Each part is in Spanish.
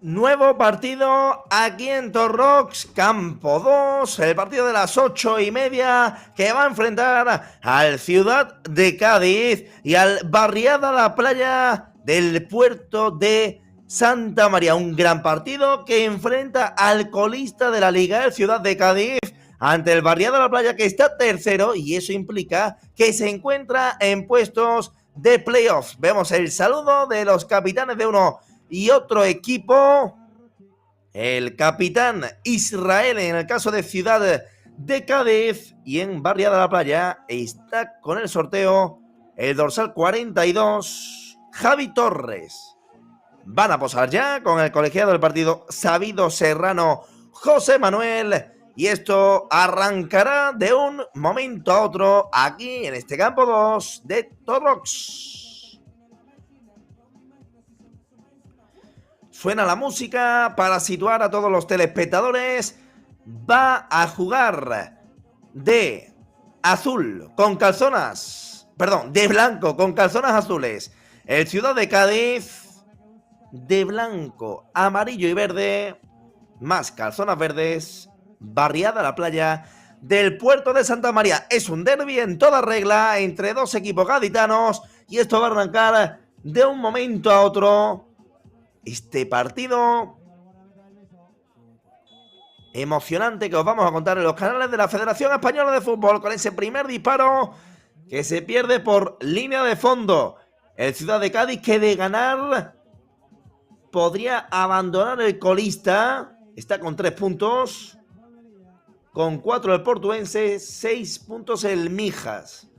Nuevo partido aquí en Torrox, campo 2, el partido de las 8:30 que va a enfrentar al Ciudad de Cádiz y al Barriada La Playa del puerto de Santa María. Un gran partido que enfrenta al colista de la Liga, el Ciudad de Cádiz, ante el Barriada La Playa que está tercero y eso implica que se encuentra en puestos de playoffs. Vemos el saludo de los capitanes de uno y otro equipo. El capitán Israel en el caso de Ciudad de Cádiz y en Barriada La Playa está con el sorteo el dorsal 42, Javi Torres. Van a posar ya con el colegiado del partido Sabido Serrano, José Manuel, y esto arrancará de un momento a otro aquí en este campo 2 de Torrox. Suena la música para situar a todos los telespectadores. Va a jugar de azul con calzonas, perdón, de blanco con calzonas azules. El Ciudad de Cádiz de blanco, amarillo y verde, más calzonas verdes. Barriada La Playa del puerto de Santa María. Es un derbi en toda regla entre dos equipos gaditanos y esto va a arrancar de un momento a otro. Este partido emocionante que os vamos a contar en los canales de la Federación Española de Fútbol, con ese primer disparo que se pierde por línea de fondo. El Ciudad de Cádiz, que de ganar podría abandonar el colista. Está con 3 puntos, con 4 el Portuense, 6 puntos el Mijas.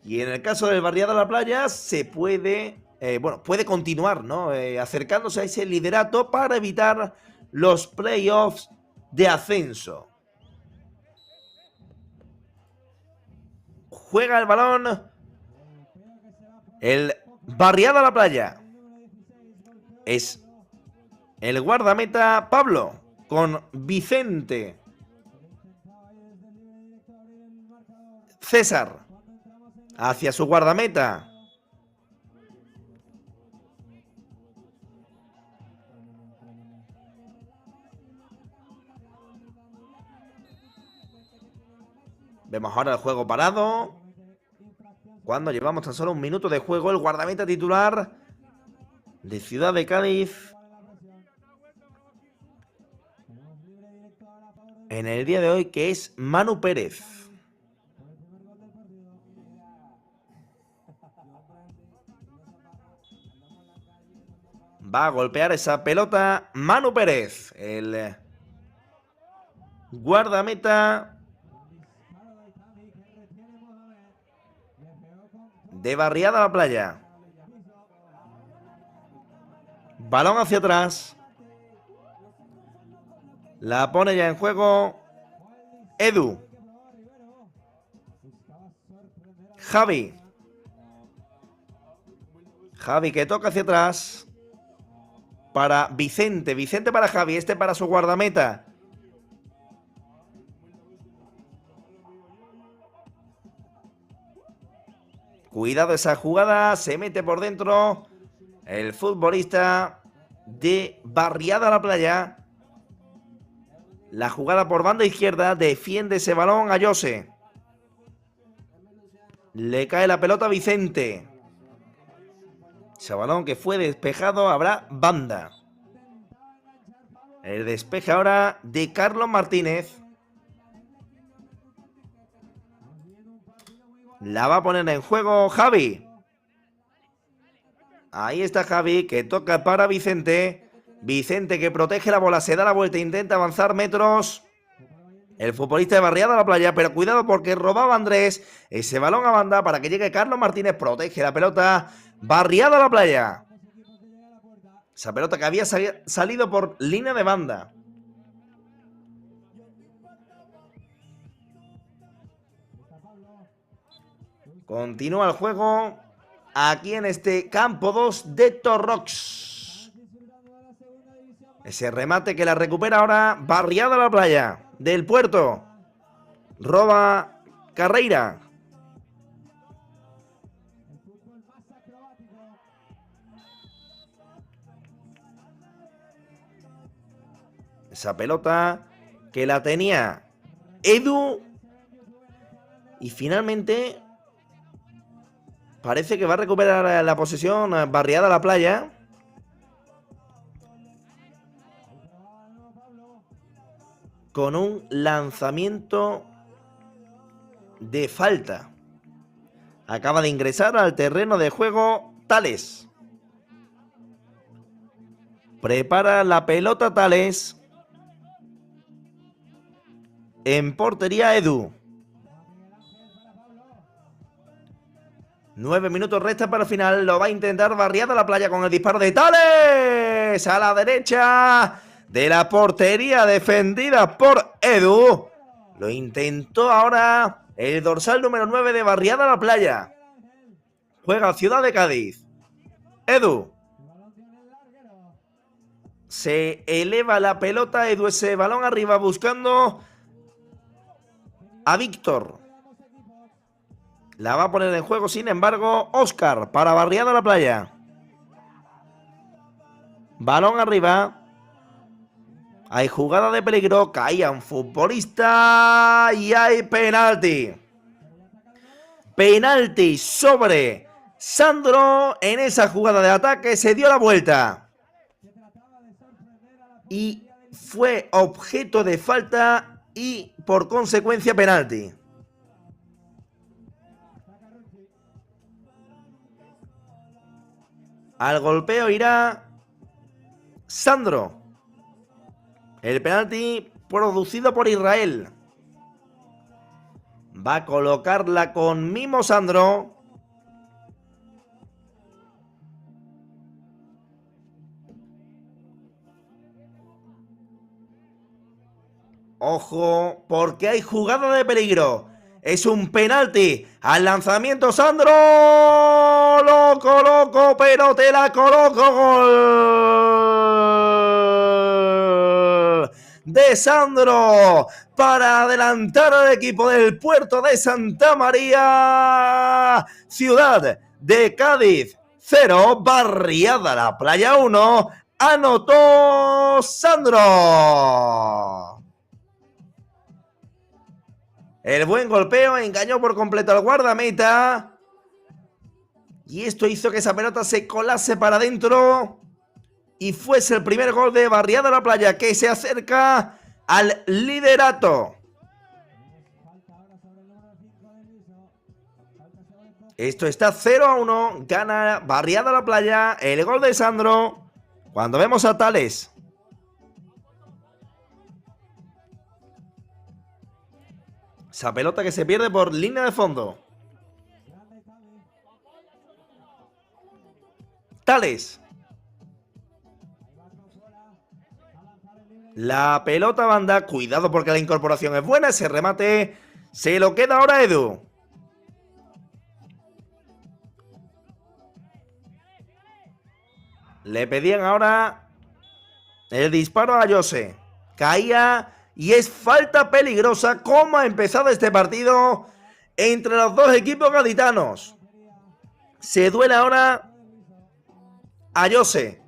Y en el caso del Barriada La Playa se puede puede continuar, ¿no? Acercándose a ese liderato para evitar los playoffs de ascenso. Juega el balón el Barriada La Playa. Es el guardameta Pablo con Vicente. César hacia su guardameta. Vemos ahora el juego parado. Cuando llevamos tan solo un minuto de juego, el guardameta titular de Ciudad de Cádiz en el día de hoy, que es Manu Pérez. Va a golpear esa pelota Manu Pérez, el guardameta de Barriada La Playa. Balón hacia atrás. La pone ya en juego Edu. Javi. Javi que toca hacia atrás para Vicente. Vicente para Javi, este para su guardameta. Cuidado esa jugada, se mete por dentro el futbolista de Barriada La Playa. La jugada por banda izquierda, defiende ese balón a Jose. Le cae la pelota a Vicente. Ese balón que fue despejado, habrá banda. El despeje ahora de Carlos Martínez. La va a poner en juego Javi. Ahí está Javi, que toca para Vicente. Vicente que protege la bola, se da la vuelta, intenta avanzar metros. El futbolista de Barriada La Playa, pero cuidado porque robaba Andrés ese balón a banda para que llegue Carlos Martínez. Protege la pelota Barriada La Playa. Esa pelota que había salido por línea de banda. Continúa el juego aquí en este campo 2 de Torrox. Ese remate que la recupera ahora Barriada La Playa del puerto. Roba Carreira. Esa pelota que la tenía Edu. Y finalmente parece que va a recuperar la posesión Barriada La Playa. Con un lanzamiento de falta. Acaba de ingresar al terreno de juego Tales. Prepara la pelota Tales. En portería Edu. 9 minutos resta para el final. Lo va a intentar Barriada La Playa con el disparo de Tales. A la derecha de la portería defendida por Edu. Lo intentó ahora el dorsal número 9 de Barriada La Playa. Juega Ciudad de Cádiz. Edu. Se eleva la pelota. Edu, ese balón arriba buscando a Víctor. La va a poner en juego, sin embargo, Óscar para Barriada La Playa. Balón arriba. Hay jugada de peligro. Caía un futbolista y hay penalti. Penalti sobre Sandro en esa jugada de ataque. Se dio la vuelta. Y fue objeto de falta y por consecuencia penalti. Al golpeo irá Sandro. El penalti producido por Israel. Va a colocarla con mimo Sandro. Ojo, porque hay jugada de peligro. Es un penalti. Al lanzamiento Sandro. Lo coloco, pero te la coloco. Gol de Sandro para adelantar al equipo del Puerto de Santa María. Ciudad de Cádiz 0, Barriada La Playa 1. Anotó Sandro. El buen golpeo engañó por completo al guardameta. Y esto hizo que esa pelota se colase para adentro. Y fuese el primer gol de Barriada La Playa, que se acerca al liderato. Esto está 0-1. Gana Barriada La Playa. El gol de Sandro. Cuando vemos a Tales. Esa pelota que se pierde por línea de fondo. Tales. La pelota banda. Cuidado porque la incorporación es buena. Ese remate se lo queda ahora Edu. Le pedían ahora el disparo a Jose. Caía. Y es falta peligrosa. ¿Cómo ha empezado este partido entre los dos equipos gaditanos? Se duele ahora a Jose.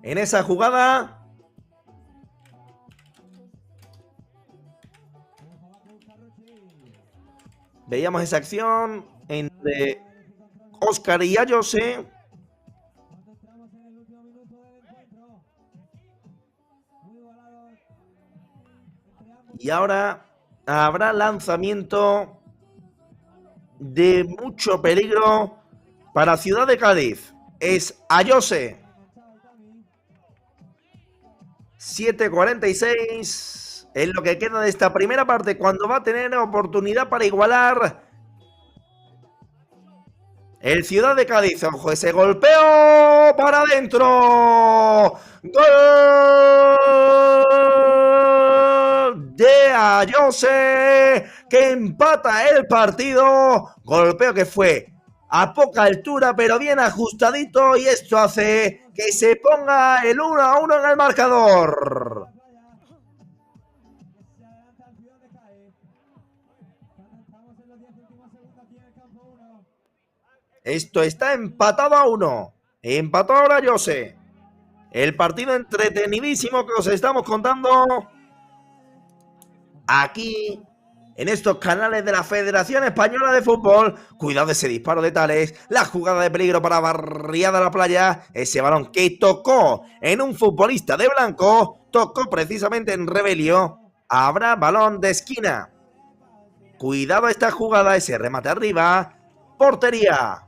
En esa jugada. Veíamos esa acción entre Óscar y a Jose. Y ahora habrá lanzamiento de mucho peligro para Ciudad de Cádiz. Es Ayose. 7:46 es lo que queda de esta primera parte, cuando va a tener oportunidad para igualar el Ciudad de Cádiz. Ojo, ese golpeo para adentro. ¡Gol de Ayose, que empata el partido! Golpeo que fue a poca altura, pero bien ajustadito, y esto hace que se ponga el 1-1 en el marcador. Esto está empatado a 1. Empató ahora Jose. El partido entretenidísimo que os estamos contando aquí en estos canales de la Federación Española de Fútbol. Cuidado de ese disparo de Tales, la jugada de peligro para Barriada la Playa, ese balón que tocó en un futbolista de blanco, tocó precisamente en Rebelio. Habrá balón de esquina. Cuidado esta jugada, ese remate arriba, portería.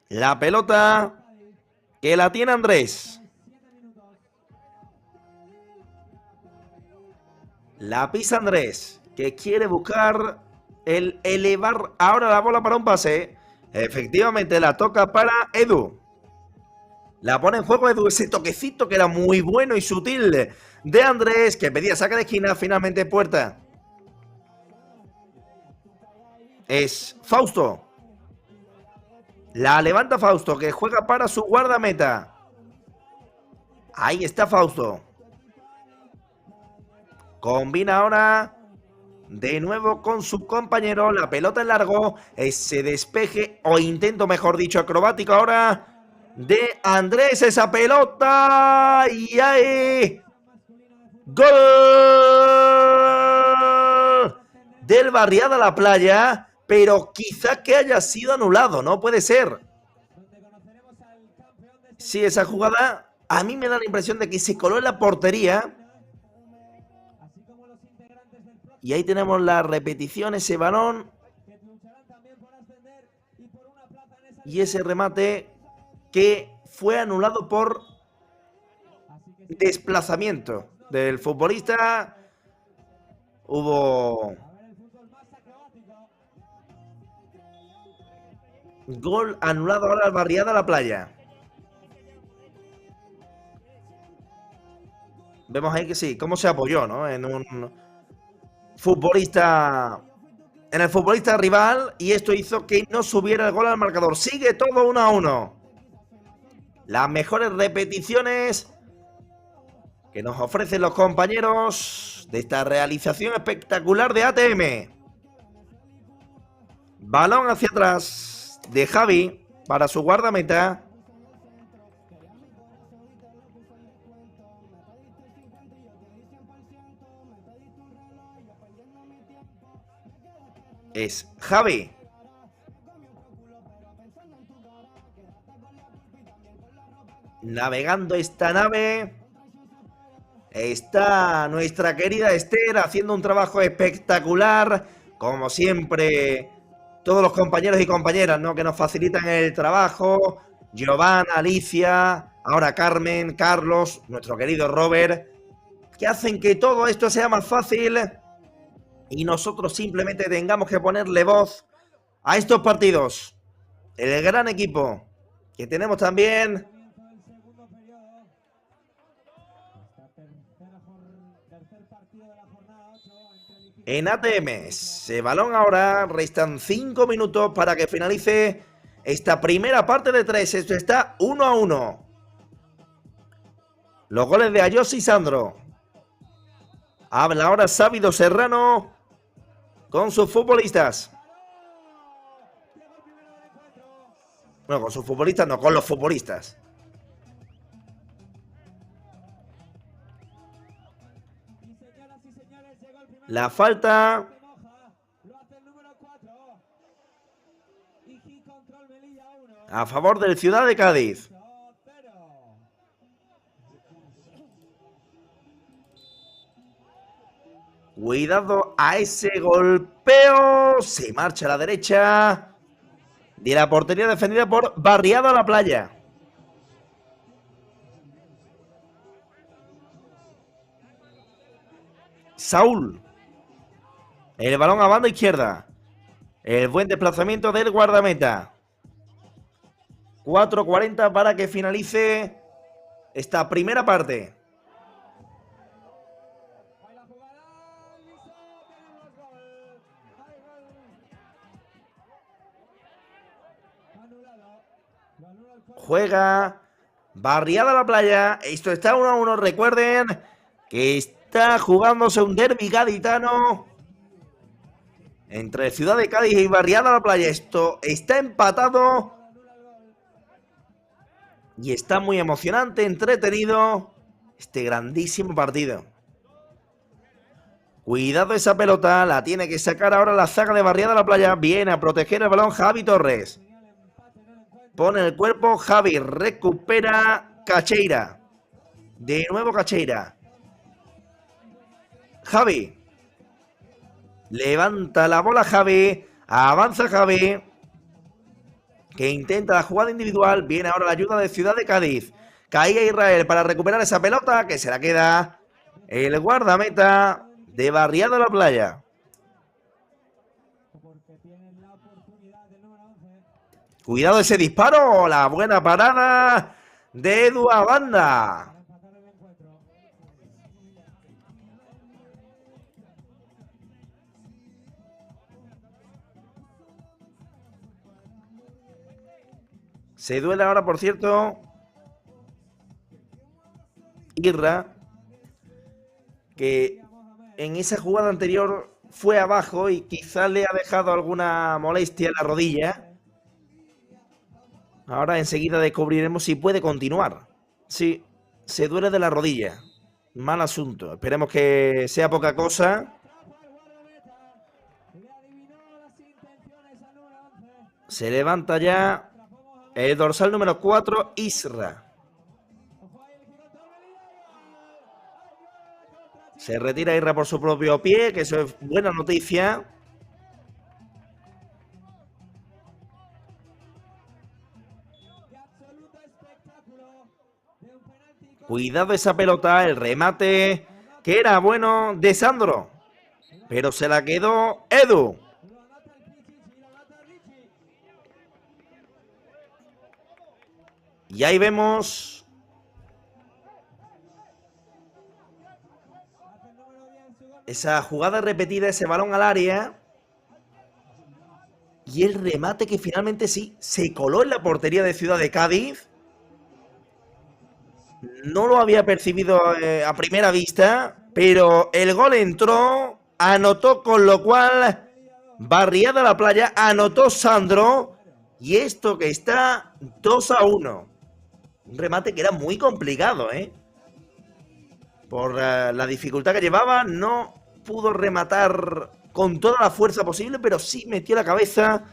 La pelota que la tiene Andrés. La pisa Andrés, que quiere buscar el elevar ahora la bola para un pase. Efectivamente la toca para Edu. La pone en juego Edu, ese toquecito que era muy bueno y sutil de Andrés, que pedía saque de esquina, finalmente puerta. Es Fausto. La levanta Fausto, que juega para su guardameta. Ahí está Fausto. Combina ahora de nuevo con su compañero. La pelota en largo. Ese despeje, o intento mejor dicho, acrobático ahora de Andrés. Esa pelota. Y ahí. ¡Gol! Del Barriada la Playa. Pero quizá que haya sido anulado. No puede ser. Sí, esa jugada a mí me da la impresión de que se coló en la portería. Y ahí tenemos la repetición, ese balón. Y ese remate que fue anulado por desplazamiento del futbolista. Hubo gol anulado ahora al Barriada la Playa. Vemos ahí que sí, cómo se apoyó, ¿no? En un futbolista, en el futbolista rival, y esto hizo que no subiera el gol al marcador. Sigue todo 1-1. Las mejores repeticiones que nos ofrecen los compañeros de esta realización espectacular de ATM. Balón hacia atrás de Javi para su guardameta. Es Javi. Navegando esta nave. Está nuestra querida Esther haciendo un trabajo espectacular. Como siempre, todos los compañeros y compañeras, ¿no?, que nos facilitan el trabajo. Giovanna, Alicia, ahora Carmen, Carlos, nuestro querido Robert, que hacen que todo esto sea más fácil y nosotros simplemente tengamos que ponerle voz a estos partidos. El gran equipo que tenemos también en ATM. Ese balón ahora, restan 5 minutos para que finalice esta primera parte de 3. Esto está 1-1. Los goles de Ayos y Sandro. Habla ahora Sábido Serrano con sus futbolistas. Bueno, con sus futbolistas no, con los futbolistas. La falta a favor del Ciudad de Cádiz. Cuidado a ese golpeo. Se marcha a la derecha de la portería defendida por Barriada la Playa. Saúl. El balón a banda izquierda. El buen desplazamiento del guardameta. 4:40 para que finalice esta primera parte. Juega Barriada la Playa. Esto está 1-1. Recuerden que está jugándose un derbi gaditano entre Ciudad de Cádiz y Barriada la Playa. Esto está empatado y está muy emocionante, entretenido este grandísimo partido. Cuidado esa pelota, la tiene que sacar ahora la zaga de Barriada la Playa. Viene a proteger el balón Javi Torres. Pone el cuerpo Javi, recupera Cacheira. De nuevo Cacheira. Javi. Levanta la bola Javi. Avanza Javi. Que intenta la jugada individual. Viene ahora la ayuda de Ciudad de Cádiz. Caía Israel para recuperar esa pelota. Que se la queda el guardameta de Barriada la Playa. Cuidado ese disparo. La buena parada de Edu Abanda. Se duele ahora, por cierto, Irra, que en esa jugada anterior fue abajo y quizás le ha dejado alguna molestia en la rodilla. Ahora enseguida descubriremos si puede continuar. Sí, se duele de la rodilla. Mal asunto. Esperemos que sea poca cosa. Se levanta ya el dorsal número 4, Isra. Se retira Isra por su propio pie, que eso es buena noticia. Cuidado esa pelota, el remate que era bueno de Sandro. Pero se la quedó Edu. Y ahí vemos esa jugada repetida, ese balón al área. Y el remate que finalmente sí se coló en la portería de Ciudad de Cádiz. No lo había percibido a primera vista, pero el gol entró, anotó, con lo cual Barriada la Playa, anotó Sandro. Y esto que está 2-1. Un remate que era muy complicado, por la dificultad que llevaba. No pudo rematar con toda la fuerza posible, pero sí metió la cabeza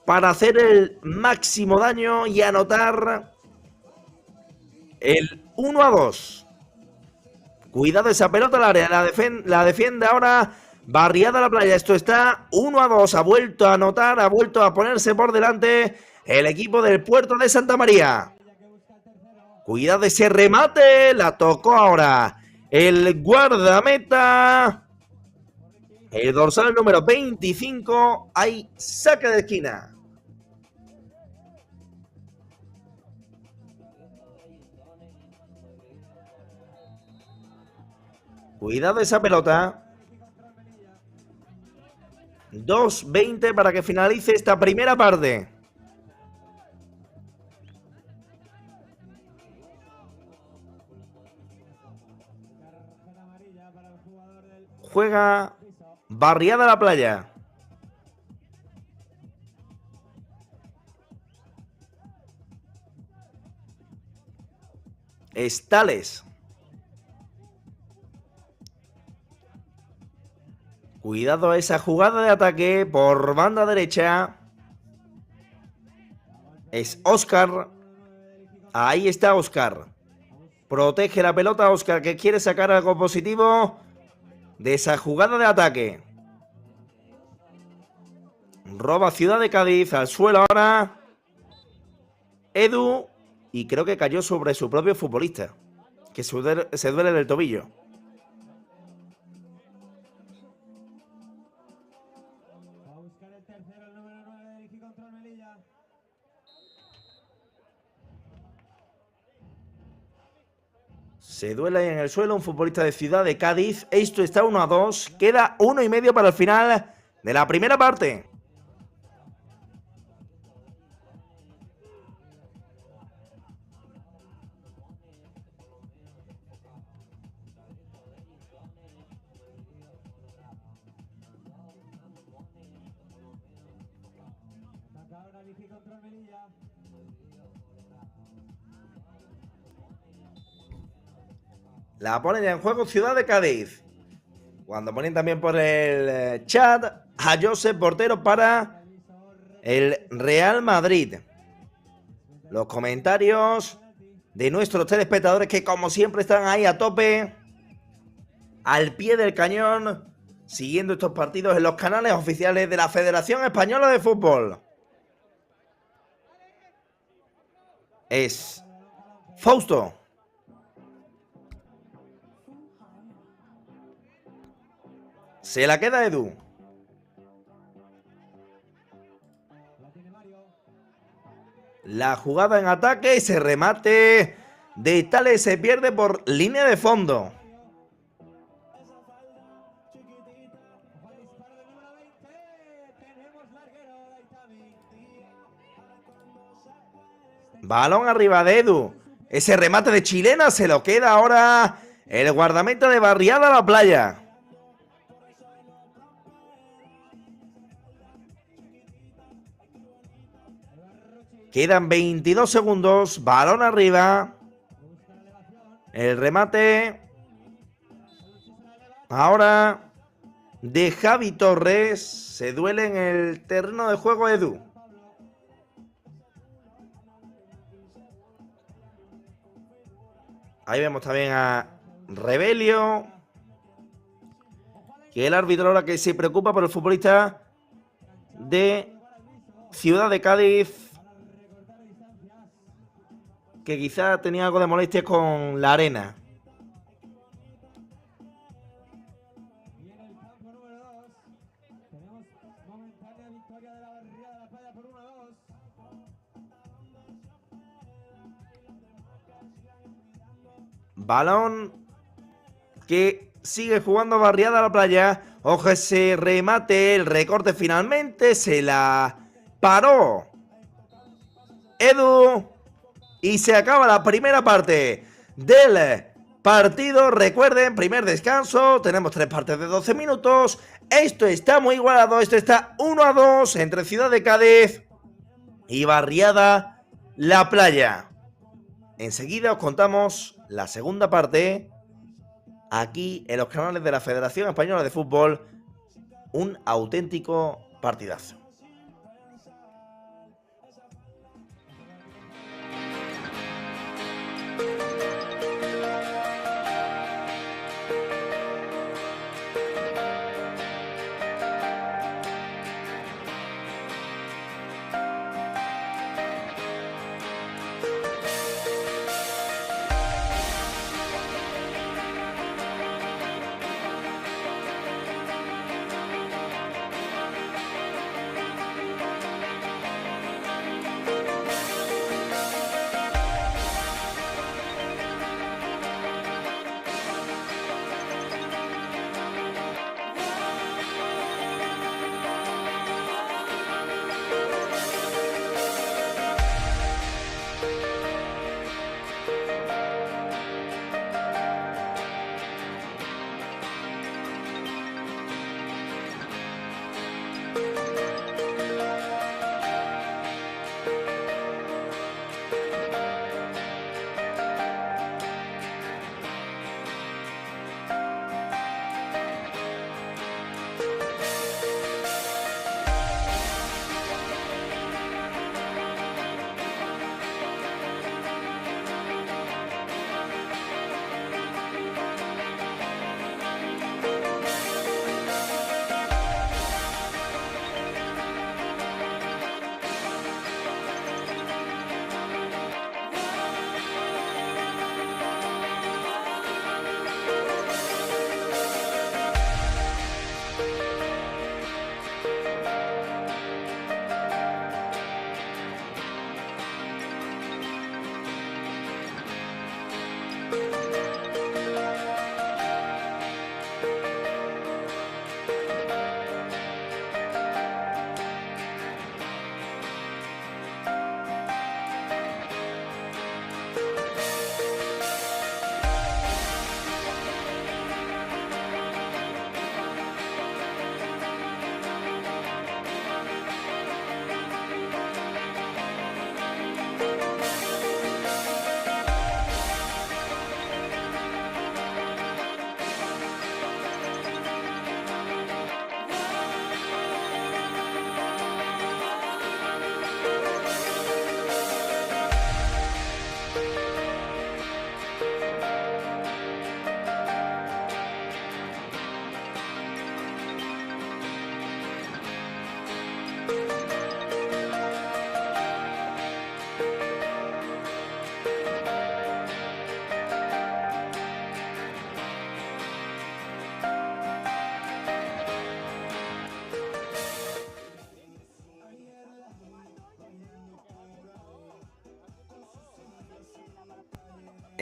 para hacer el máximo daño y anotar el 1-2. Cuidado esa pelota al área, la defiende ahora Barriada la Playa. Esto está 1-2, ha vuelto a anotar, ha vuelto a ponerse por delante el equipo del Puerto de Santa María. Cuidado ese remate, la tocó ahora el guardameta, el dorsal número 25, hay saque de esquina. Cuidado esa pelota. 2:20 para que finalice esta primera parte. Juega Barriada la Playa. Estales. Cuidado a esa jugada de ataque por banda derecha. Es Óscar. Ahí está Óscar. Protege la pelota Óscar, que quiere sacar algo positivo de esa jugada de ataque. Roba Ciudad de Cádiz al suelo ahora Edu. Y creo que cayó sobre su propio futbolista, que se duele del tobillo. Se duele ahí en el suelo un futbolista de Ciudad de Cádiz. Esto está 1-2. Queda 1:30 para el final de la primera parte. La ponen ya en juego Ciudad de Cádiz. Cuando ponen también por el chat a Josep Portero para el Real Madrid. Los comentarios de nuestros telespectadores que como siempre están ahí a tope, al pie del cañón, siguiendo estos partidos en los canales oficiales de la Federación Española de Fútbol. Es Fausto. Se la queda Edu. La jugada en ataque, ese remate de Tales se pierde por línea de fondo. Balón arriba de Edu. Ese remate de chilena se lo queda ahora el guardameta de Barriada La Playa. Quedan 22 segundos. Balón arriba. El remate. Ahora de Javi Torres. Se duele en el terreno de juego Edu. Ahí vemos también a Rebelio. Que el árbitro ahora que se preocupa por el futbolista de Ciudad de Cádiz. Que quizá tenía algo de molestia con la arena. Balón que sigue jugando Barriada La Playa. Ojo ese remate, el recorte finalmente. Se la paró Edu. Y se acaba la primera parte del partido. Recuerden, primer descanso. Tenemos 3 partes de 12 minutos. Esto está muy igualado. Esto está 1-2 entre Ciudad de Cádiz y Barriada La Playa. Enseguida os contamos la segunda parte aquí en los canales de la Federación Española de Fútbol. Un auténtico partidazo.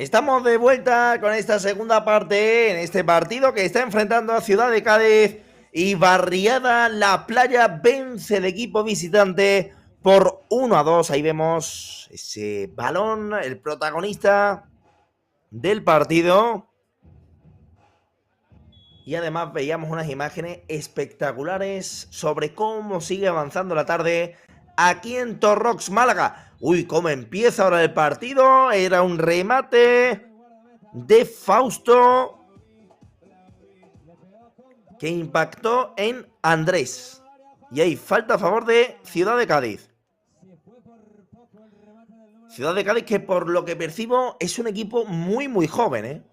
Estamos de vuelta con esta segunda parte en este partido que está enfrentando a Ciudad de Cádiz y Barriada La Playa vence el equipo visitante por 1-2. Ahí vemos ese balón, el protagonista del partido. Y además veíamos unas imágenes espectaculares sobre cómo sigue avanzando la tarde aquí en Torrox, Málaga. Uy, cómo empieza ahora el partido. Era un remate de Fausto que impactó en Andrés. Y hay falta a favor de Ciudad de Cádiz. Ciudad de Cádiz que por lo que percibo es un equipo muy joven, ¿eh?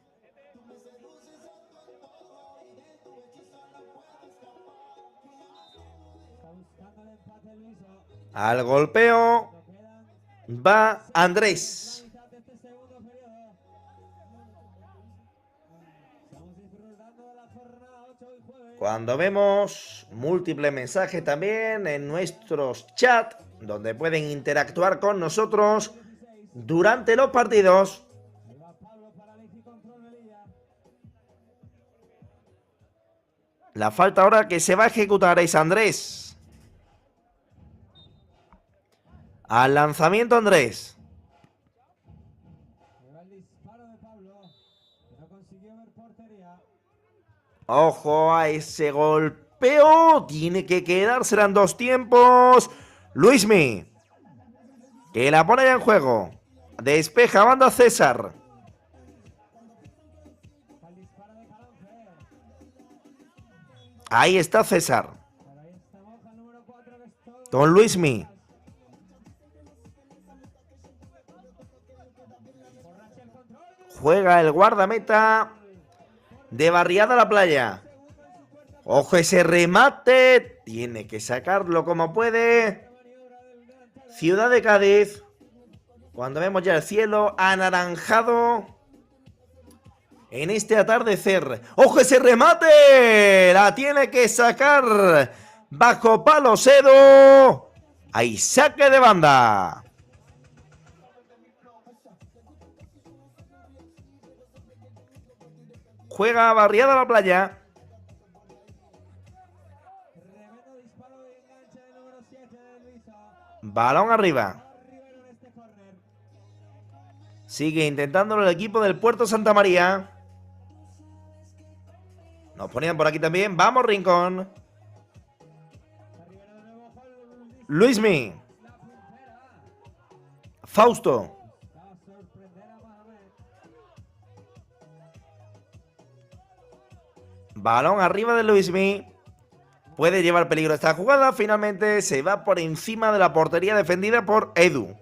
Al golpeo va Andrés. Cuando vemos múltiples mensajes también en nuestros chats, donde pueden interactuar con nosotros durante los partidos. La falta ahora que se va a ejecutar es Andrés. Al lanzamiento Andrés. Ojo a ese golpeo. Tiene que quedársela en dos tiempos. Luismi, que la pone ya en juego. Despeja banda César. Ahí está César. Con Luismi. Juega el guardameta de Barriada La Playa. Ojo ese remate. Tiene que sacarlo como puede. Ciudad de Cádiz. Cuando vemos ya el cielo anaranjado en este atardecer. ¡Ojo ese remate! La tiene que sacar bajo palo Sedo. Ahí saque de banda. Juega Barriada La Playa. Balón arriba. Sigue intentándolo el equipo del Puerto Santa María. Nos ponían por aquí también. Vamos, Rincón. Luismi. Fausto. Balón arriba de Luismi. Puede llevar peligro esta jugada. Finalmente se va por encima de la portería defendida por Edu.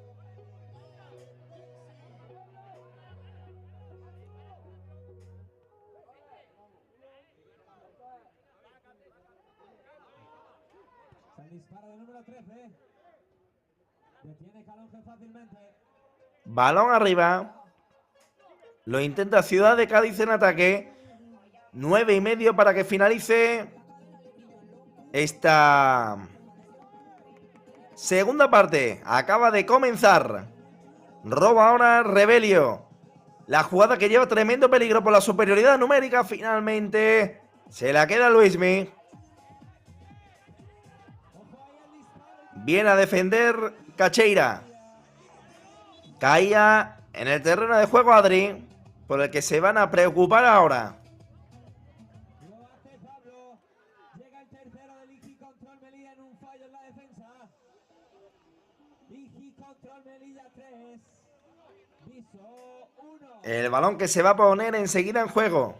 Balón arriba. Lo intenta Ciudad de Cádiz en ataque. 9:30 para que finalice esta segunda parte. Acaba de comenzar. Roba ahora Rebelio. La jugada que lleva tremendo peligro por la superioridad numérica. Finalmente se la queda Luismi. Viene a defender Cacheira. Caía en el terreno de juego Adri, por el que se van a preocupar ahora. El balón que se va a poner enseguida en juego.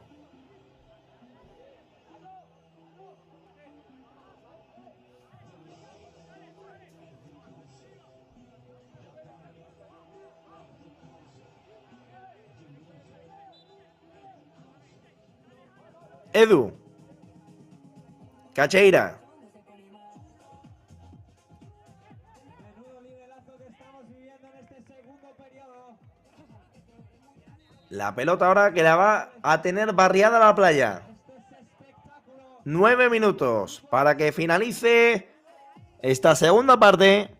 Edu. Cacheira. La pelota ahora que la va a tener Barriada La Playa. 9 minutos para que finalice esta segunda parte.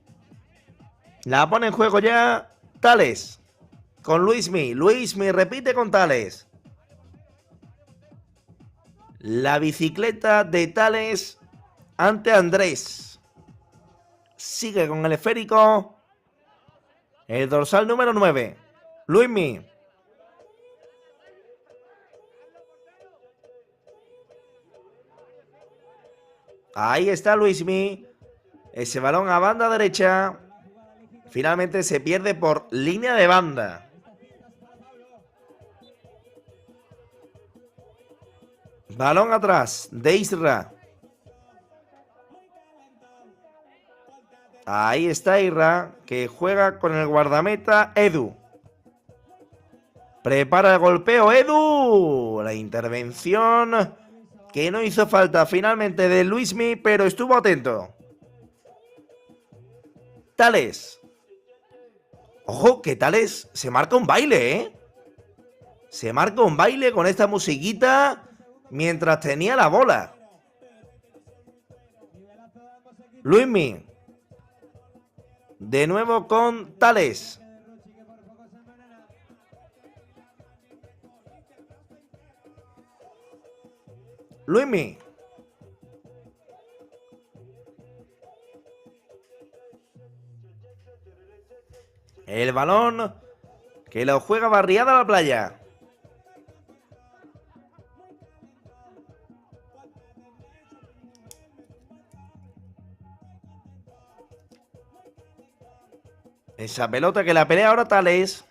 La pone en juego ya Tales. con Luismi. Luismi repite con Tales. La bicicleta de Tales ante Andrés. Sigue con el esférico. El dorsal número 9. Luismi. Ahí está Luismi. Ese balón a banda derecha. Finalmente se pierde por línea de banda. Balón atrás de Isra. Ahí está Isra, que juega con el guardameta Edu. Prepara el golpeo Edu. La intervención que no hizo falta finalmente de Luismi, pero estuvo atento. Tales. Ojo, que Tales se marca un baile, ¿eh? Se marca un baile con esta musiquita mientras tenía la bola. Luismi. De nuevo con Tales. Luismi. El balón que lo juega Barriada a la playa. Esa pelota que la pelea ahora Tales.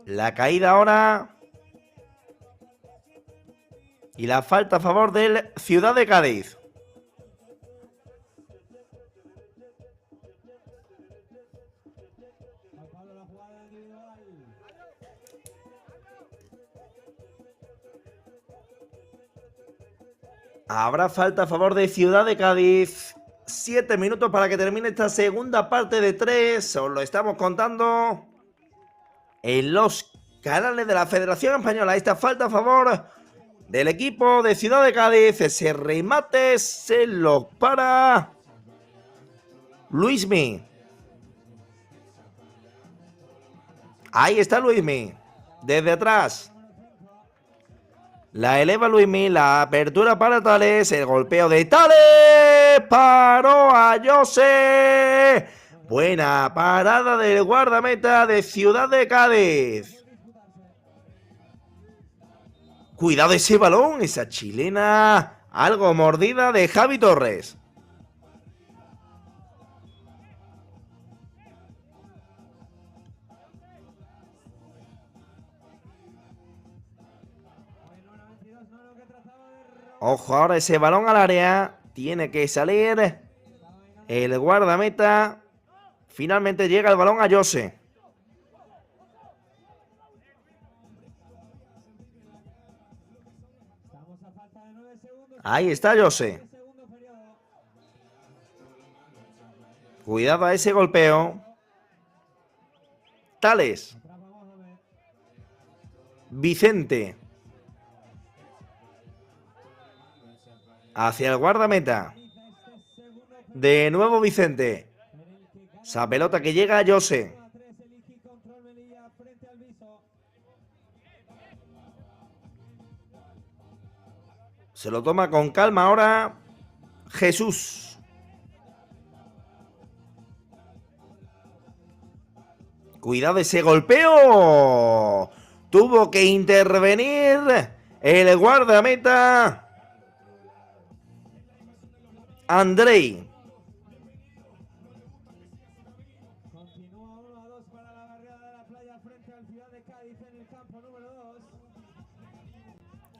La caída ahora. Y la falta a favor del Ciudad de Cádiz. Habrá falta a favor de Ciudad de Cádiz. 7 minutos para que termine esta segunda parte de 3. Os lo estamos contando en los canales de la Federación Española. Esta falta a favor del equipo de Ciudad de Cádiz. Ese remate se lo para Luismi. Ahí está Luismi. Desde atrás. La eleva Luismi, la apertura para Tales, el golpeo de Tales, paró a Jose. Buena parada del guardameta de Ciudad de Cádiz. Cuidado ese balón, esa chilena algo mordida de Javi Torres. Ojo ahora ese balón al área. Tiene que salir el guardameta. Finalmente llega el balón a Jose. Ahí está Jose. Cuidado a ese golpeo. Tales. Vicente. Hacia el guardameta. De nuevo Vicente. Esa pelota que llega a Jose. Se lo toma con calma ahora Jesús. Cuidado ese golpeo. Tuvo que intervenir el guardameta Andrei.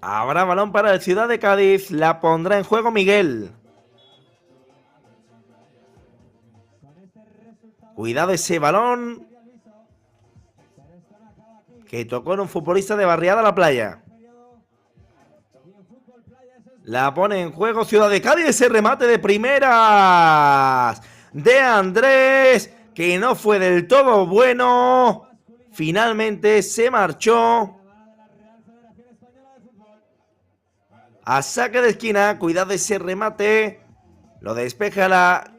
Habrá balón para el Ciudad de Cádiz. La pondrá en juego Miguel. Cuidado ese balón que tocó en un futbolista de Barriada a la playa. La pone en juego Ciudad de Cádiz. Ese remate de primeras de Andrés, que no fue del todo bueno. Finalmente se marchó a saque de esquina. Cuidado ese remate Lo despeja la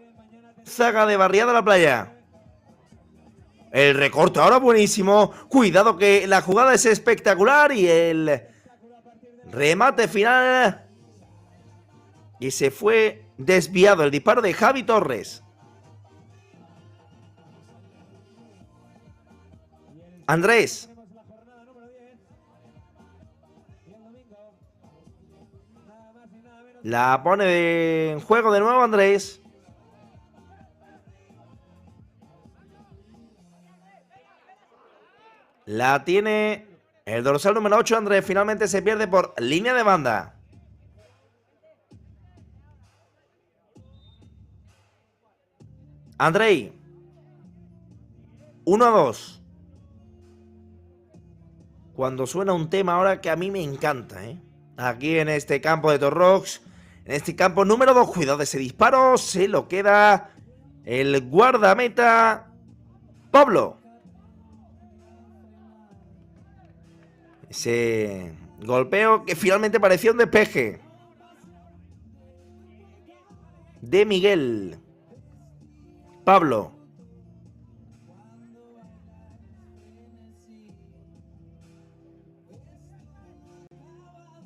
zaga de Barriada la Playa. El recorte ahora buenísimo. Cuidado que la jugada es espectacular y el remate final. Y se fue desviado el disparo de Javi Torres. Andrés. La pone en juego de nuevo Andrés. La tiene el dorsal número 8, Andrés. Finalmente se pierde por línea de banda. Andrei. 1-2. Cuando suena un tema ahora que a mí me encanta, ¿eh? Aquí en este campo de Torrox. En este campo número 2. Cuidado de ese disparo. Se lo queda el guardameta Pablo. Ese golpeo que finalmente parecía un despeje de Miguel. Pablo.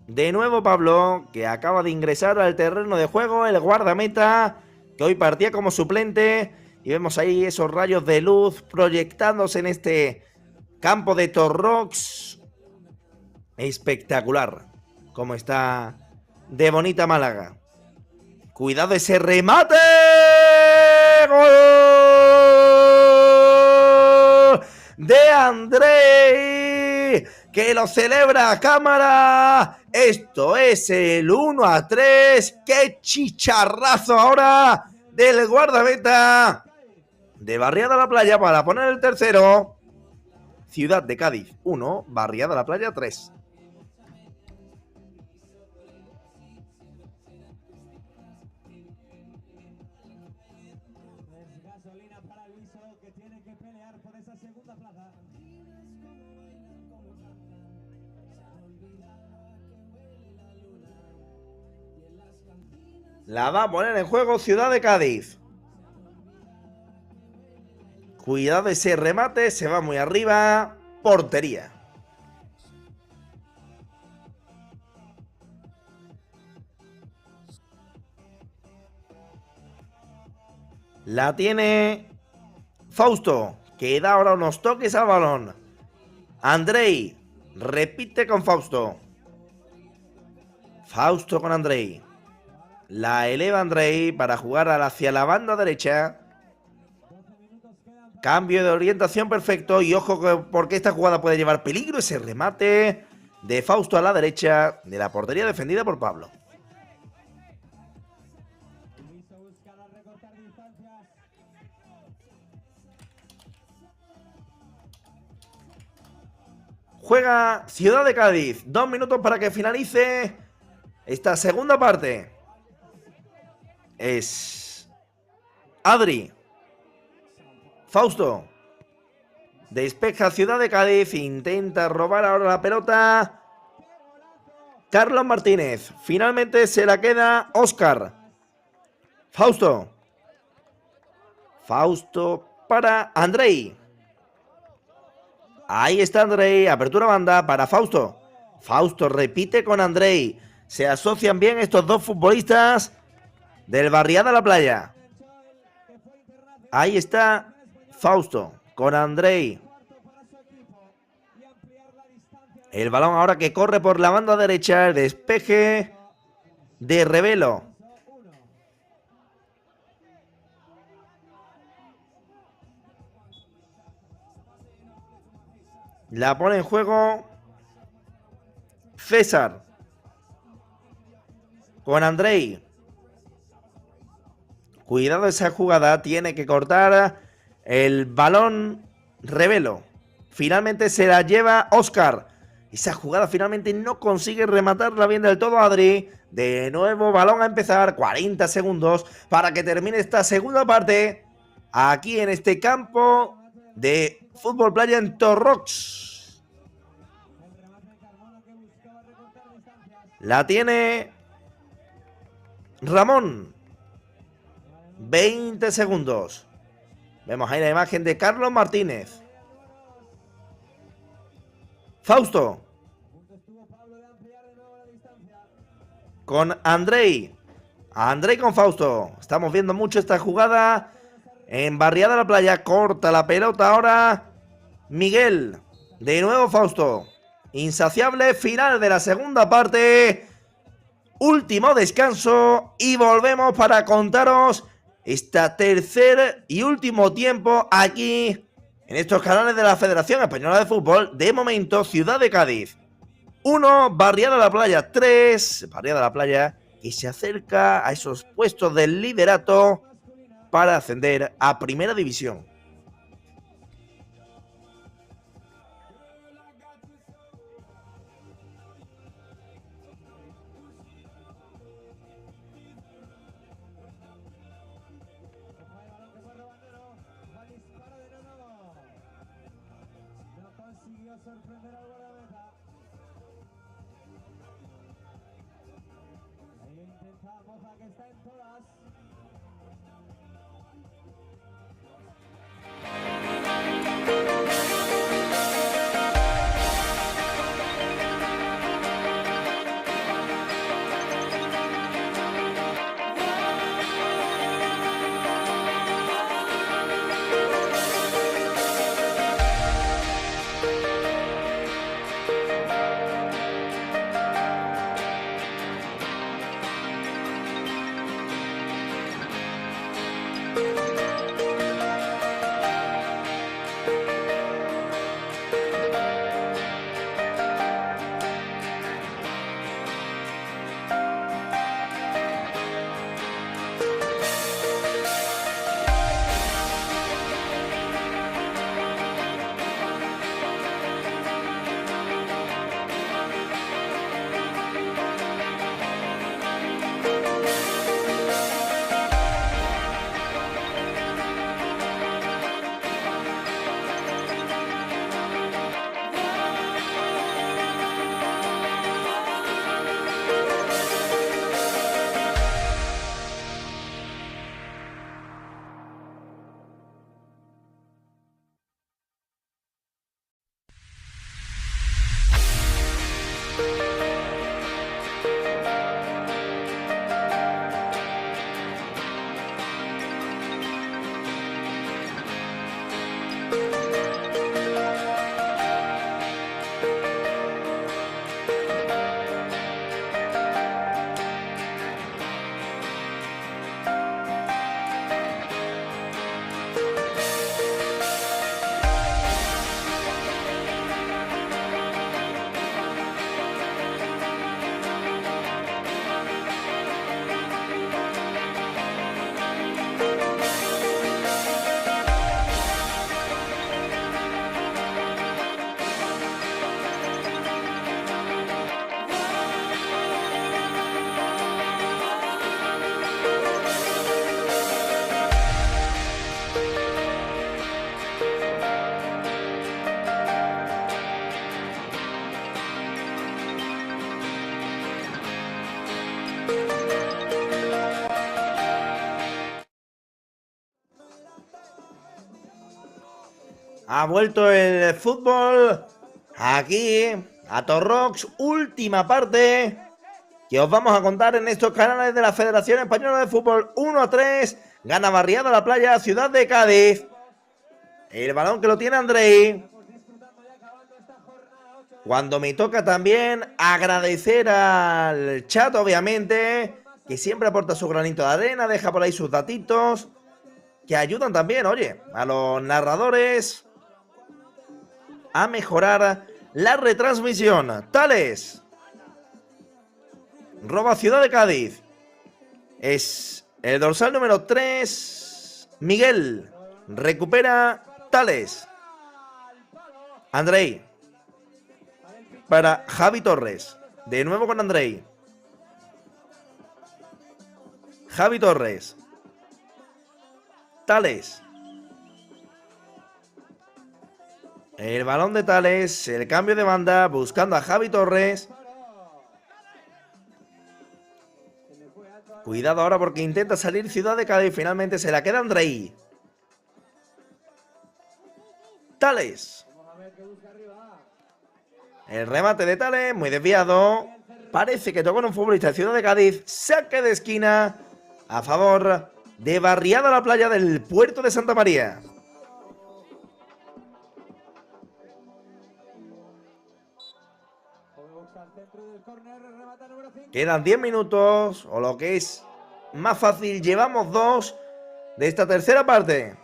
De nuevo Pablo, que acaba de ingresar al terreno de juego, el guardameta, que hoy partía como suplente. Y vemos ahí esos rayos de luz proyectándose en este campo de Torrox. Espectacular como está de bonita Málaga. Cuidado ese remate. ¡Gol de Andrei! Que lo celebra a cámara. Esto es el 1-3. ¡Qué chicharrazo ahora del guardameta de Barriada la Playa para poner el tercero! Ciudad de Cádiz 1, Barriada la Playa 3. La va a poner en juego Ciudad de Cádiz. Cuidado ese remate, se va muy arriba. Portería. La tiene Fausto, que da ahora unos toques al balón. Andrei, repite con Fausto. Fausto con Andrei. La eleva Andrei para jugar hacia la banda derecha. Cambio de orientación perfecto. Y ojo porque esta jugada puede llevar peligro. Ese remate de Fausto a la derecha de la portería defendida por Pablo. Juega Ciudad de Cádiz. 2 minutos para que finalice esta segunda parte. Es Adri. Fausto. Despeja Ciudad de Cádiz. Intenta robar ahora la pelota Carlos Martínez. Finalmente se la queda Óscar. Fausto. Fausto para Andrei. Ahí está Andrei. Apertura banda para Fausto. Fausto repite con Andrei. Se asocian bien estos dos futbolistas del Barriada la Playa. Ahí está Fausto con Andrei. El balón ahora que corre por la banda derecha. El despeje de Revelo. La pone en juego César con Andrei. Cuidado esa jugada. Tiene que cortar el balón Revelo. Finalmente se la lleva Óscar. Esa jugada finalmente no consigue rematarla bien del todo Adri. De nuevo balón a empezar. 40 segundos para que termine esta segunda parte. Aquí en este campo de Fútbol Playa en Torrox. La tiene Ramón. 20 segundos. Vemos ahí la imagen de Carlos Martínez. Fausto. Con Andrei. Andrei con Fausto. Estamos viendo mucho esta jugada. En barriada la playa. Corta la pelota ahora. Miguel. De nuevo Fausto. Insaciable. Final de la segunda parte. Último descanso. Y volvemos para contaros esta tercer y último tiempo aquí en estos canales de la Federación Española de Fútbol. De momento, Ciudad de Cádiz 1, Barriada la Playa 3. Barriada la Playa que se acerca a esos puestos del liderato para ascender a Primera División. Ha vuelto el fútbol aquí a Torrox, última parte que os vamos a contar en estos canales de la Federación Española de Fútbol. 1-3, gana Barriada la Playa, Ciudad de Cádiz. El balón que lo tiene Andrei. Cuando me toca también agradecer al chat, obviamente, que siempre aporta su granito de arena, deja por ahí sus datitos, que ayudan también, oye, a los narradores a mejorar la retransmisión. Tales. Roba Ciudad de Cádiz. Es el dorsal número 3. Miguel. Recupera Tales. Andrei. Para Javi Torres. De nuevo con Andrei. Javi Torres. Tales. El balón de Tales, el cambio de banda, buscando a Javi Torres. Cuidado ahora porque intenta salir Ciudad de Cádiz. Finalmente se la queda Andrei. Tales. El remate de Tales, muy desviado. Parece que tocó en un futbolista de Ciudad de Cádiz. Saque de esquina a favor de Barriada la Playa del Puerto de Santa María. Quedan 10 minutos, o lo que es más fácil, llevamos 2 de esta tercera parte.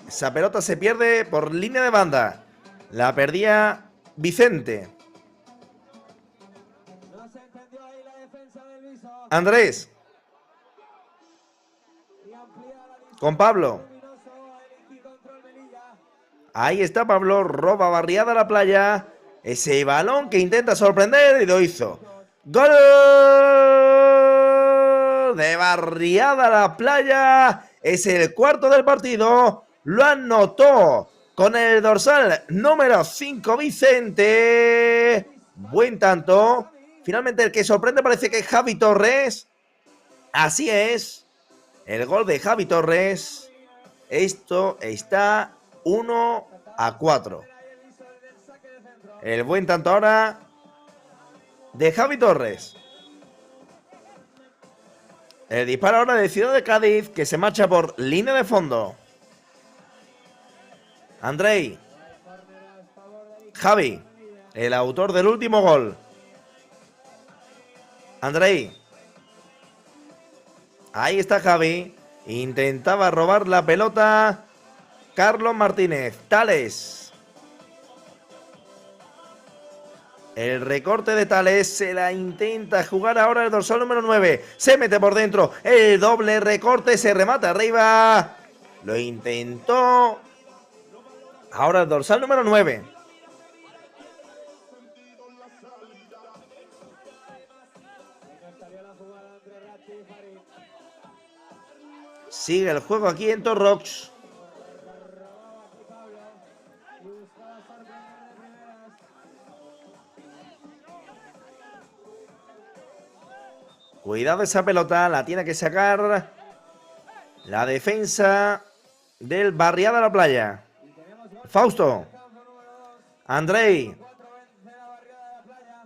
Esa pelota se pierde por línea de banda. La perdía Vicente. Andrés. Con Pablo. Ahí está Pablo, roba Barriada a la Playa. Ese balón que intenta sorprender y lo hizo. ¡Gol de Barriada a la Playa! Es el cuarto del partido. Lo anotó con el dorsal número 5 Vicente. Buen tanto. Finalmente el que sorprende parece que es Javi Torres. Así es. El gol de Javi Torres. Esto está 1-4. El buen tanto ahora de Javi Torres. El disparo ahora de Ciudad de Cádiz que se marcha por línea de fondo. Andrei. Javi, el autor del último gol. Andrei. Ahí está Javi. Intentaba robar la pelota Carlos Martínez. Tales. El recorte de Tales. Se la intenta jugar ahora el dorsal número 9. Se mete por dentro. El doble recorte. Se remata arriba. Lo intentó. Ahora el dorsal número 9. Sigue el juego aquí en Torrox. Cuidado esa pelota, la tiene que sacar la defensa del Barriada la Playa. Fausto. Andrei.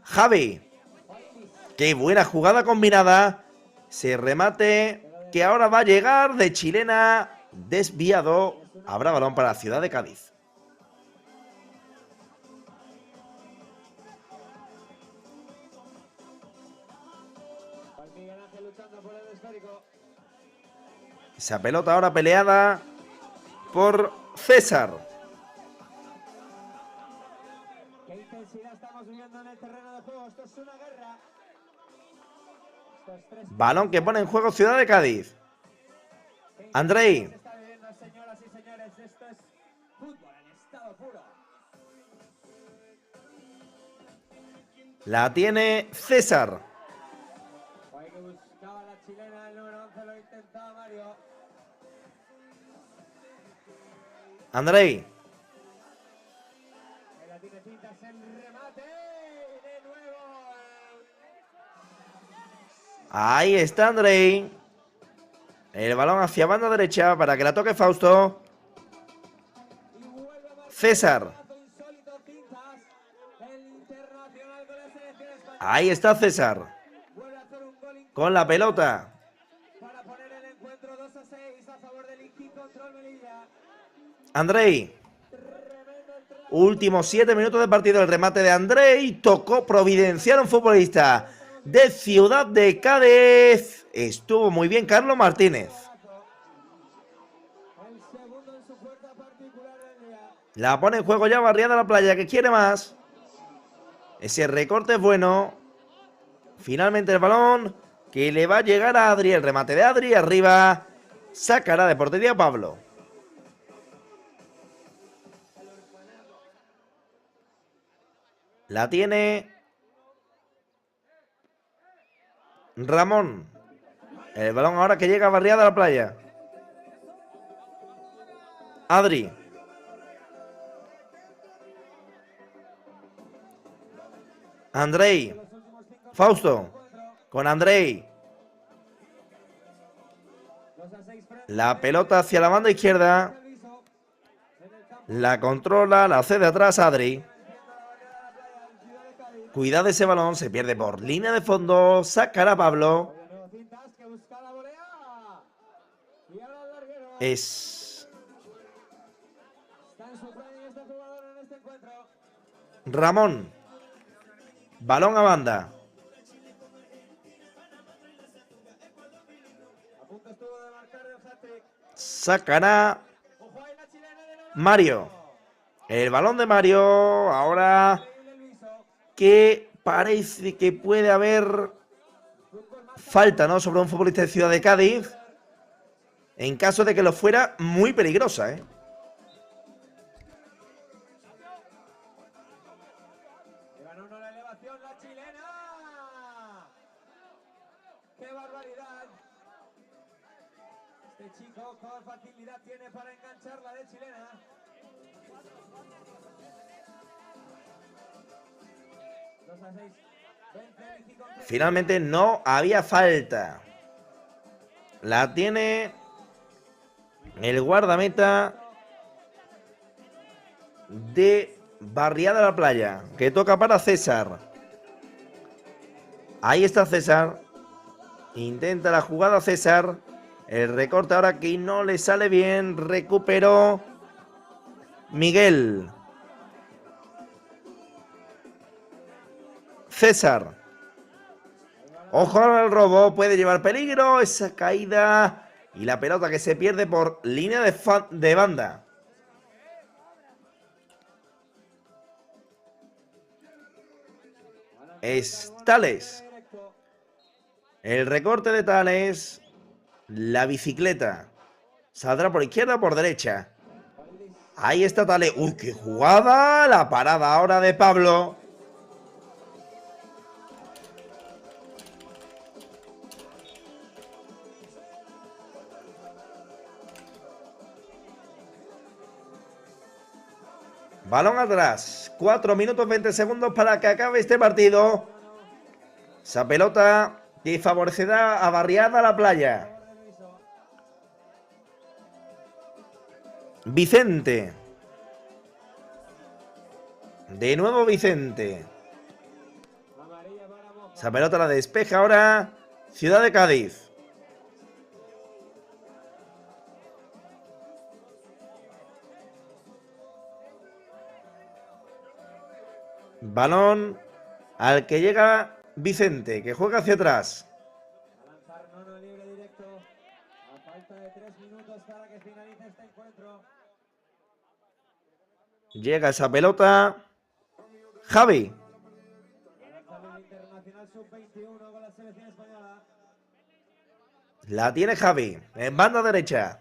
Javi. Qué buena jugada combinada. Se remate que ahora va a llegar de chilena. Desviado. Habrá balón para la Ciudad de Cádiz. Esa pelota ahora peleada por César. ¿Qué intensidad estamos viviendo en el terreno de juego? Esto es una guerra. Balón que pone en juego Ciudad de Cádiz. Andrei. Señoras y señores, esto es fútbol en estado puro. La tiene César. Ahí que buscaba la chilena, el número 11 lo intentaba Mario. Andrei. La tiene Cintas, el remate. De nuevo. Ahí está Andrei. El balón hacia banda derecha para que la toque Fausto. César. Ahí está César. Con la pelota. Andrei. Últimos 7 minutos de partido. El remate de Andrei. Tocó providenciar un futbolista de Ciudad de Cádiz. Estuvo muy bien Carlos Martínez. La pone en juego ya Barriada la Playa, que quiere más. Ese recorte es bueno. Finalmente el balón que le va a llegar a Adri. El remate de Adri arriba. Sacará de portería Pablo. La tiene Ramón. El balón ahora que llega a Barriada la Playa. Adri. Andrei. Fausto. Con Andrei. La pelota hacia la banda izquierda. La controla, la cede atrás Adri. Cuidado ese balón, se pierde por línea de fondo. Sacará Pablo. Es Ramón. Balón a banda. Sacará Mario. El balón de Mario. Ahora que parece que puede haber falta, ¿no?, sobre un futbolista de Ciudad de Cádiz. En caso de que lo fuera, muy peligrosa, ¿eh? ¡Qué barbaridad! Este chico con facilidad tiene para engancharla de chilena. Finalmente no había falta. La tiene el guardameta de Barriada de la Playa, que toca para César. Ahí está César. Intenta la jugada César. El recorte ahora que no le sale bien. Recuperó Miguel. César. Ojo al robo. Puede llevar peligro. Esa caída. Y la pelota que se pierde por línea de banda. Es Tales. El recorte de Tales. La bicicleta. Saldrá por izquierda o por derecha. Ahí está Tales. ¡Uy, qué jugada! La parada ahora de Pablo. Balón atrás. 4 minutos 20 segundos para que acabe este partido. Esa pelota que favorecerá a Barriada la Playa. Vicente. De nuevo Vicente. Esa pelota la despeja ahora Ciudad de Cádiz. Balón al que llega Vicente, que juega hacia atrás. Llega esa pelota Javi. La tiene Javi en banda derecha,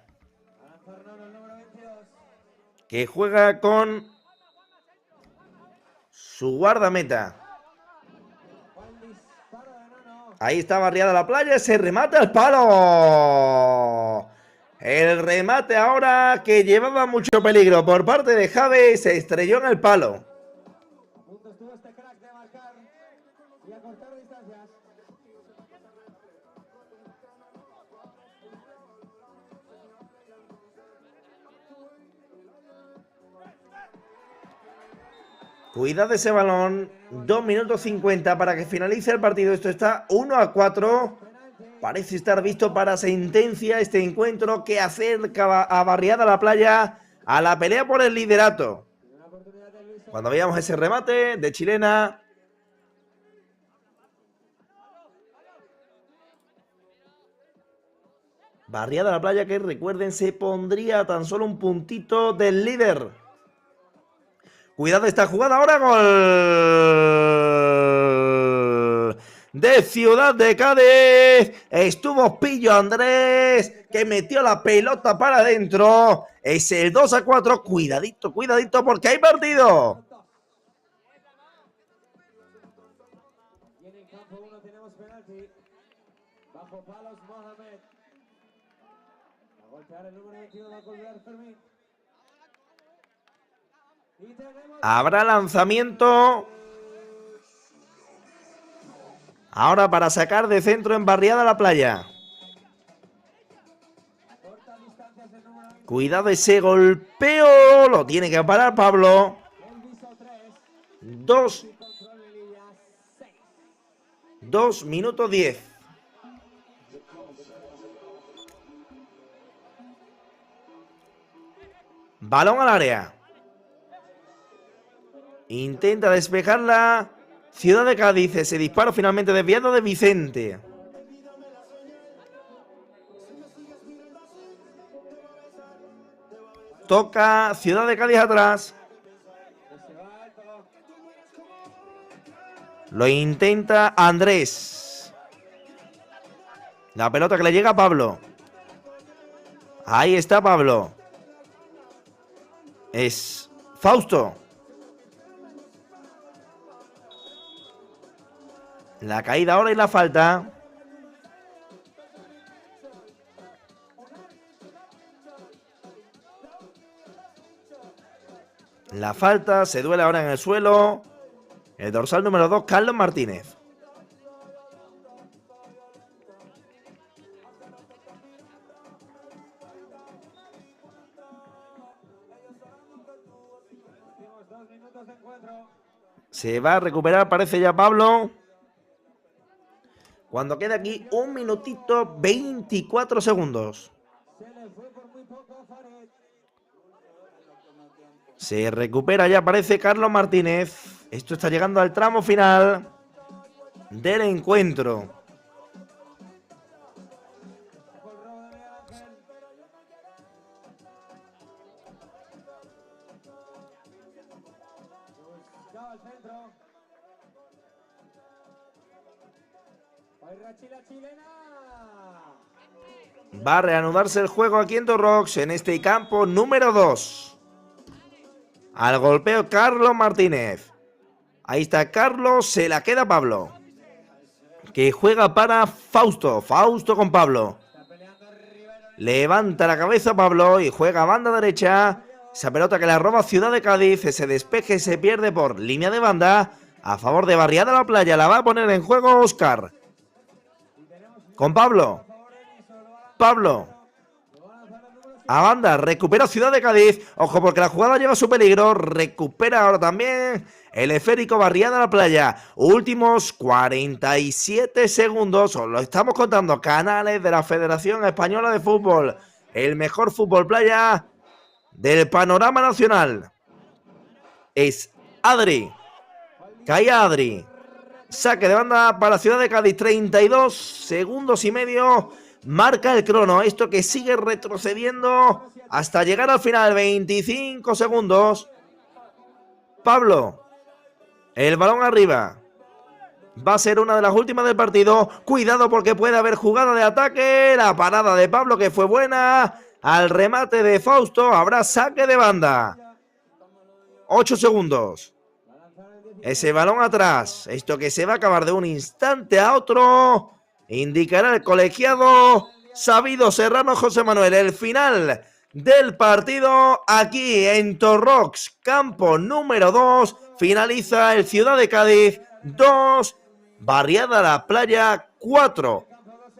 que juega con su guardameta. Ahí está Barriada la Playa. Ese remate al palo. El remate ahora que llevaba mucho peligro por parte de Javi. Se estrelló en el palo. Cuidado ese balón. 2 minutos 50 para que finalice el partido. Esto está 1-4. Parece estar visto para sentencia este encuentro que acerca a Barriada la Playa a la pelea por el liderato. Cuando veamos ese remate de chilena. Barriada la Playa, que recuerden, se pondría a tan solo un puntito del líder. Cuidado esta jugada ahora. Gol de Ciudad de Cádiz. Estuvo Pillo Andrés, que metió la pelota para adentro. Es el 2-4. Cuidadito, cuidadito, porque hay partido. Habrá lanzamiento. Ahora para sacar de centro en Barriada la Playa. Cuidado ese golpeo. Lo tiene que parar Pablo. 2 minutos 10. Balón al área. Intenta despejarla. Ciudad de Cádiz. Ese disparo finalmente desviado de Vicente. Toca Ciudad de Cádiz atrás. Lo intenta Andrés. La pelota que le llega a Pablo. Ahí está Pablo. Es Fausto. La caída ahora y la falta. La falta, se duele ahora en el suelo. El dorsal número 2, Carlos Martínez. Se va a recuperar, parece ya Pablo. Cuando queda aquí 1 minutito 24 segundos. Se recupera ya, parece Carlos Martínez. Esto está llegando al tramo final del encuentro. Va a reanudarse el juego aquí en Torrox en este campo número 2. Al golpeo Carlos Martínez. Ahí está Carlos, se la queda Pablo. Que juega para Fausto. Fausto con Pablo. Levanta la cabeza Pablo y juega a banda derecha. Esa pelota que la roba Ciudad de Cádiz. Ese despeje se pierde por línea de banda. A favor de Barriada la Playa. La va a poner en juego Óscar. Con Pablo. Pablo. A banda, recupera Ciudad de Cádiz. Ojo porque la jugada lleva su peligro. Recupera ahora también el esférico Barriada la Playa. Últimos 47 segundos. Os lo estamos contando. Canales de la Federación Española de Fútbol. El mejor fútbol playa del panorama nacional. Es Adri. Caía Adri. Saque de banda para Ciudad de Cádiz. 32 segundos y medio. Marca el crono, esto que sigue retrocediendo hasta llegar al final, 25 segundos. Pablo, el balón arriba. Va a ser una de las últimas del partido. Cuidado porque puede haber jugada de ataque. La parada de Pablo que fue buena. Al remate de Fausto habrá saque de banda. 8 segundos. Ese balón atrás. Esto que se va a acabar de un instante a otro. Indicará el colegiado Sabido Serrano José Manuel. El final del partido aquí en Torrox, campo número 2. Finaliza el Ciudad de Cádiz 2, Barriada la Playa 4.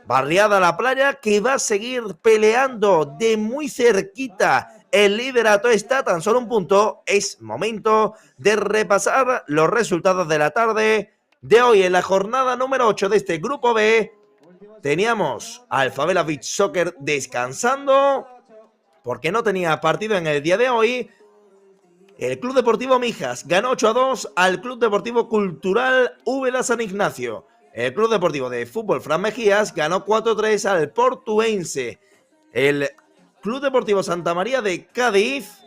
Barriada la Playa que va a seguir peleando de muy cerquita. El liderato está tan solo un punto. Es momento de repasar los resultados de la tarde de hoy en la jornada número 8 de este grupo B. Teníamos al Favela Beach Soccer descansando porque no tenía partido en el día de hoy. El Club Deportivo Mijas ganó 8-2 al Club Deportivo Cultural Úbeda San Ignacio. El Club Deportivo de Fútbol Fran Mejías ganó 4-3 al Portuense. El Club Deportivo Santa María de Cádiz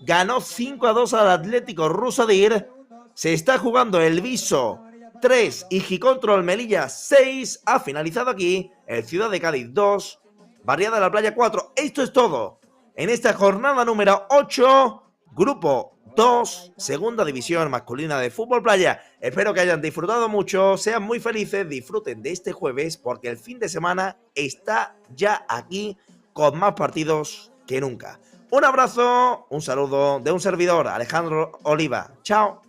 ganó 5-2 al Atlético Rusadir. Se está jugando el Viso 3 y Gicontrol Melilla 6. Ha finalizado aquí el Ciudad de Cádiz 2, Barriada de la Playa 4. Esto es todo en esta jornada número 8, Grupo 2, Segunda División Masculina de Fútbol Playa. Espero que hayan disfrutado mucho, sean muy felices, disfruten de este jueves porque el fin de semana está ya aquí con más partidos que nunca. Un abrazo, un saludo de un servidor, Alejandro Oliva. Chao.